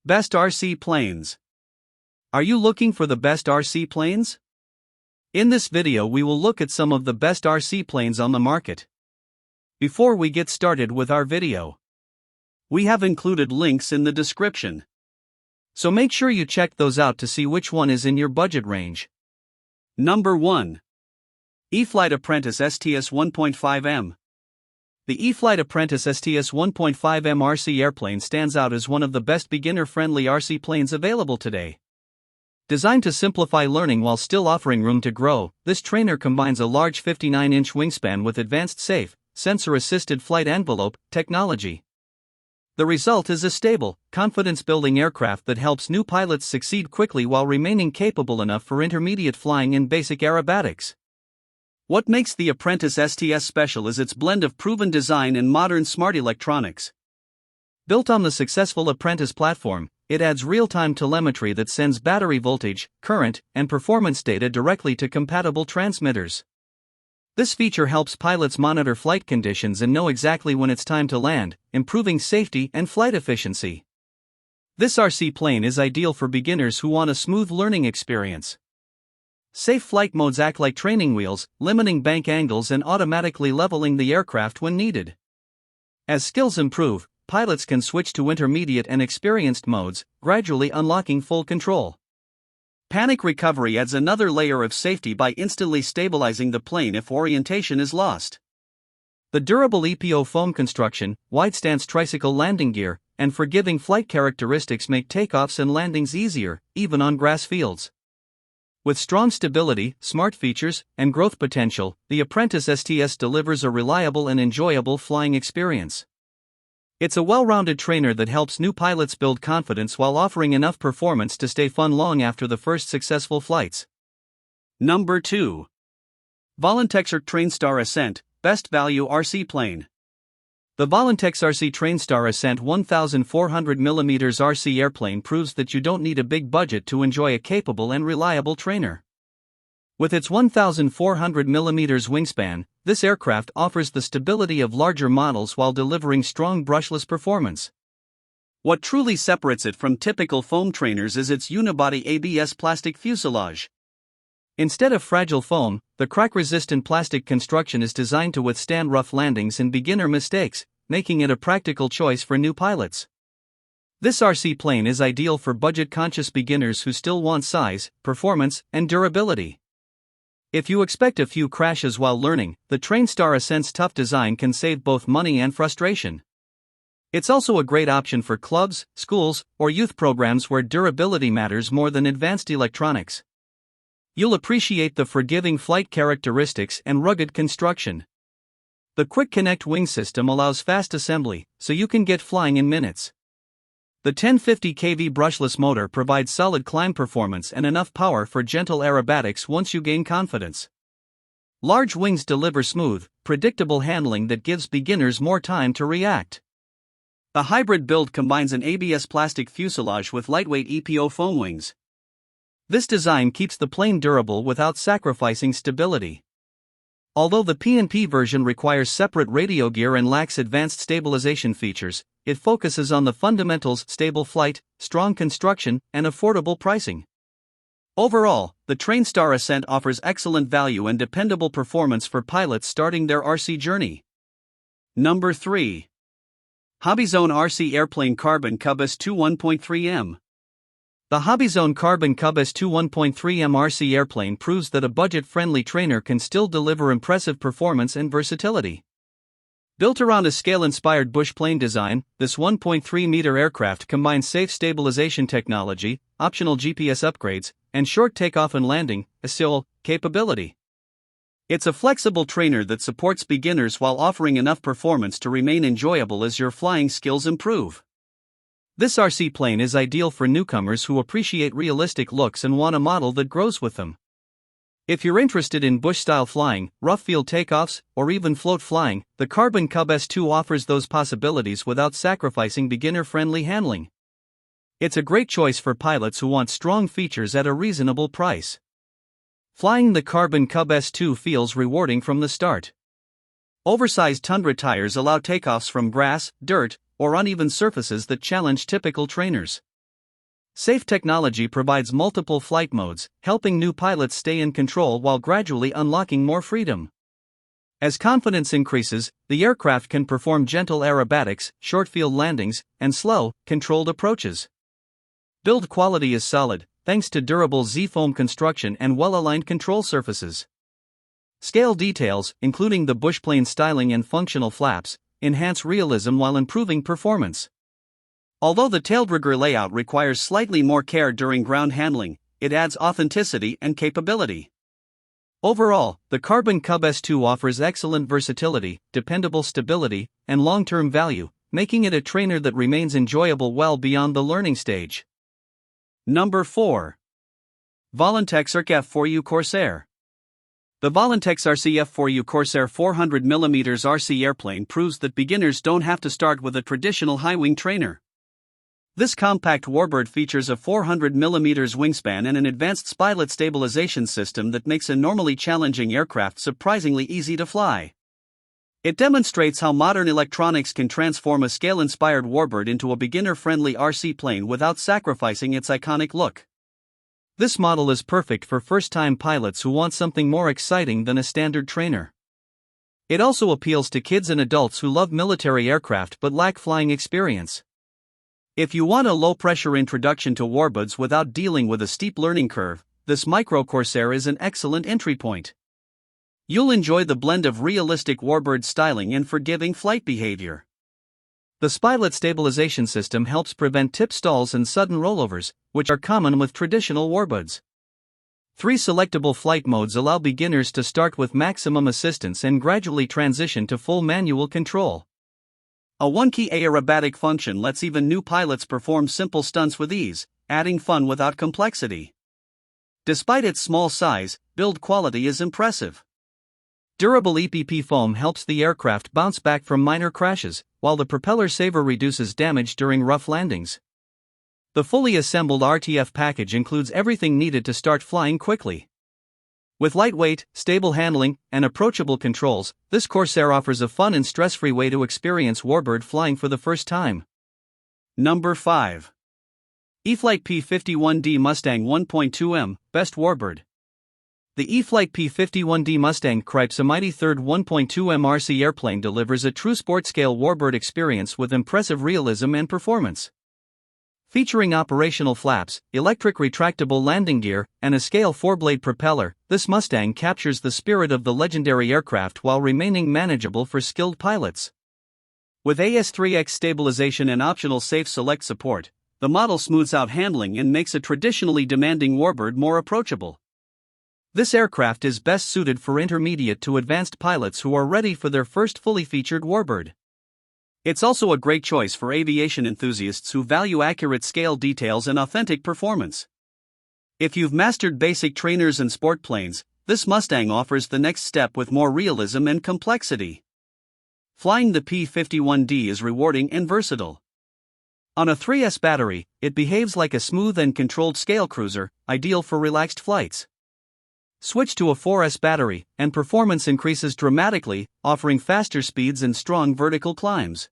Best RC planes. Are you looking for the best RC planes? In this video we will look at some of the best RC planes on the market. Before we get started with our video, we have included links in the description, so make sure you check those out to see which one is in your budget range. Number 1. E-flite Apprentice STS 1.5M. The E-flite Apprentice STS 1.5M RC airplane stands out as one of the best beginner-friendly RC planes available today. Designed to simplify learning while still offering room to grow, this trainer combines a large 59-inch wingspan with advanced safe, sensor-assisted flight envelope technology. The result is a stable, confidence-building aircraft that helps new pilots succeed quickly while remaining capable enough for intermediate flying in basic aerobatics. What makes the Apprentice STS special is its blend of proven design and modern smart electronics. Built on the successful Apprentice platform, it adds real-time telemetry that sends battery voltage, current, and performance data directly to compatible transmitters. This feature helps pilots monitor flight conditions and know exactly when it's time to land, improving safety and flight efficiency. This RC plane is ideal for beginners who want a smooth learning experience. Safe flight modes act like training wheels, limiting bank angles and automatically leveling the aircraft when needed. As skills improve, pilots can switch to intermediate and experienced modes, gradually unlocking full control. Panic recovery adds another layer of safety by instantly stabilizing the plane if orientation is lost. The durable EPO foam construction, wide-stance tricycle landing gear, and forgiving flight characteristics make takeoffs and landings easier, even on grass fields. With strong stability, smart features, and growth potential, the Apprentice STS delivers a reliable and enjoyable flying experience. It's a well-rounded trainer that helps new pilots build confidence while offering enough performance to stay fun long after the first successful flights. Number 2. VOLANTEXRC TrainStar Ascent, Best Value RC Plane. The VOLANTEXRC TrainStar Ascent 1400mm RC airplane proves that you don't need a big budget to enjoy a capable and reliable trainer. With its 1400mm wingspan, this aircraft offers the stability of larger models while delivering strong brushless performance. What truly separates it from typical foam trainers is its unibody ABS plastic fuselage. Instead of fragile foam, the crack-resistant plastic construction is designed to withstand rough landings and beginner mistakes, making it a practical choice for new pilots. This RC plane is ideal for budget-conscious beginners who still want size, performance, and durability. If you expect a few crashes while learning, the TrainStar Ascent's tough design can save both money and frustration. It's also a great option for clubs, schools, or youth programs where durability matters more than advanced electronics. You'll appreciate the forgiving flight characteristics and rugged construction. The Quick Connect wing system allows fast assembly, so you can get flying in minutes. The 1050 kV brushless motor provides solid climb performance and enough power for gentle aerobatics once you gain confidence. Large wings deliver smooth, predictable handling that gives beginners more time to react. The hybrid build combines an ABS plastic fuselage with lightweight EPO foam wings. This design keeps the plane durable without sacrificing stability. Although the P&P version requires separate radio gear and lacks advanced stabilization features, it focuses on the fundamentals: stable flight, strong construction, and affordable pricing. Overall, the TrainStar Ascent offers excellent value and dependable performance for pilots starting their RC journey. Number 3. HobbyZone RC Airplane Carbon Cub S2 1.3M. The HobbyZone Carbon Cub S2 1.3M RC airplane proves that a budget-friendly trainer can still deliver impressive performance and versatility. Built around a scale-inspired bush plane design, this 1.3-meter aircraft combines safe stabilization technology, optional GPS upgrades, and short takeoff and landing (STOL) capability. It's a flexible trainer that supports beginners while offering enough performance to remain enjoyable as your flying skills improve. This RC plane is ideal for newcomers who appreciate realistic looks and want a model that grows with them. If you're interested in bush-style flying, rough field takeoffs, or even float flying, the Carbon Cub S2 offers those possibilities without sacrificing beginner-friendly handling. It's a great choice for pilots who want strong features at a reasonable price. Flying the Carbon Cub S2 feels rewarding from the start. Oversized Tundra tires allow takeoffs from grass, dirt, or uneven surfaces that challenge typical trainers. Safe technology provides multiple flight modes, helping new pilots stay in control while gradually unlocking more freedom. As confidence increases, the aircraft can perform gentle aerobatics, short-field landings, and slow, controlled approaches. Build quality is solid, thanks to durable Z-foam construction and well-aligned control surfaces. Scale details, including the bushplane styling and functional flaps, enhance realism while improving performance. Although the tailrigger layout requires slightly more care during ground handling, it adds authenticity and capability. Overall, the Carbon Cub S2 offers excellent versatility, dependable stability, and long-term value, making it a trainer that remains enjoyable well beyond the learning stage. Number 4. VOLANTEXRC F4U Corsair. The VOLANTEXRC F4U Corsair 400mm RC airplane proves that beginners don't have to start with a traditional high-wing trainer. This compact Warbird features a 400mm wingspan and an advanced spylet stabilization system that makes a normally challenging aircraft surprisingly easy to fly. It demonstrates how modern electronics can transform a scale-inspired Warbird into a beginner-friendly RC plane without sacrificing its iconic look. This model is perfect for first-time pilots who want something more exciting than a standard trainer. It also appeals to kids and adults who love military aircraft but lack flying experience. If you want a low-pressure introduction to Warbirds without dealing with a steep learning curve, this Micro Corsair is an excellent entry point. You'll enjoy the blend of realistic Warbird styling and forgiving flight behavior. The spylet stabilization system helps prevent tip stalls and sudden rollovers, which are common with traditional Warbirds. 3 selectable flight modes allow beginners to start with maximum assistance and gradually transition to full manual control. A one-key aerobatic function lets even new pilots perform simple stunts with ease, adding fun without complexity. Despite its small size, build quality is impressive. Durable EPP foam helps the aircraft bounce back from minor crashes, while the propeller saver reduces damage during rough landings. The fully assembled RTF package includes everything needed to start flying quickly. With lightweight, stable handling, and approachable controls, this Corsair offers a fun and stress-free way to experience Warbird flying for the first time. Number 5. E-flite P51D Mustang 1.2M, Best Warbird. The E-flite P51D Mustang Cripes a mighty third 1.2M RC airplane delivers a true sport-scale Warbird experience with impressive realism and performance. Featuring operational flaps, electric retractable landing gear, and a scale 4-blade propeller, this Mustang captures the spirit of the legendary aircraft while remaining manageable for skilled pilots. With AS3X stabilization and optional safe select support, the model smooths out handling and makes a traditionally demanding Warbird more approachable. This aircraft is best suited for intermediate to advanced pilots who are ready for their first fully featured Warbird. It's also a great choice for aviation enthusiasts who value accurate scale details and authentic performance. If you've mastered basic trainers and sport planes, this Mustang offers the next step with more realism and complexity. Flying the P51D is rewarding and versatile. On a 3S battery, it behaves like a smooth and controlled scale cruiser, ideal for relaxed flights. Switch to a 4S battery, and performance increases dramatically, offering faster speeds and strong vertical climbs.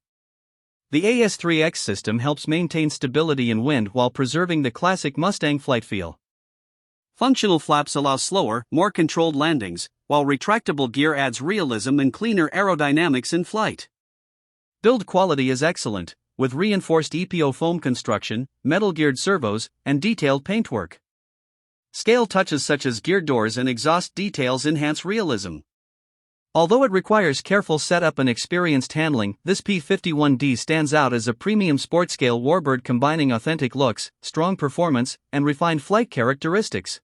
The AS3X system helps maintain stability in wind while preserving the classic Mustang flight feel. Functional flaps allow slower, more controlled landings, while retractable gear adds realism and cleaner aerodynamics in flight. Build quality is excellent, with reinforced EPO foam construction, metal-geared servos, and detailed paintwork. Scale touches such as gear doors and exhaust details enhance realism. Although it requires careful setup and experienced handling, this P51D stands out as a premium sport-scale Warbird combining authentic looks, strong performance, and refined flight characteristics.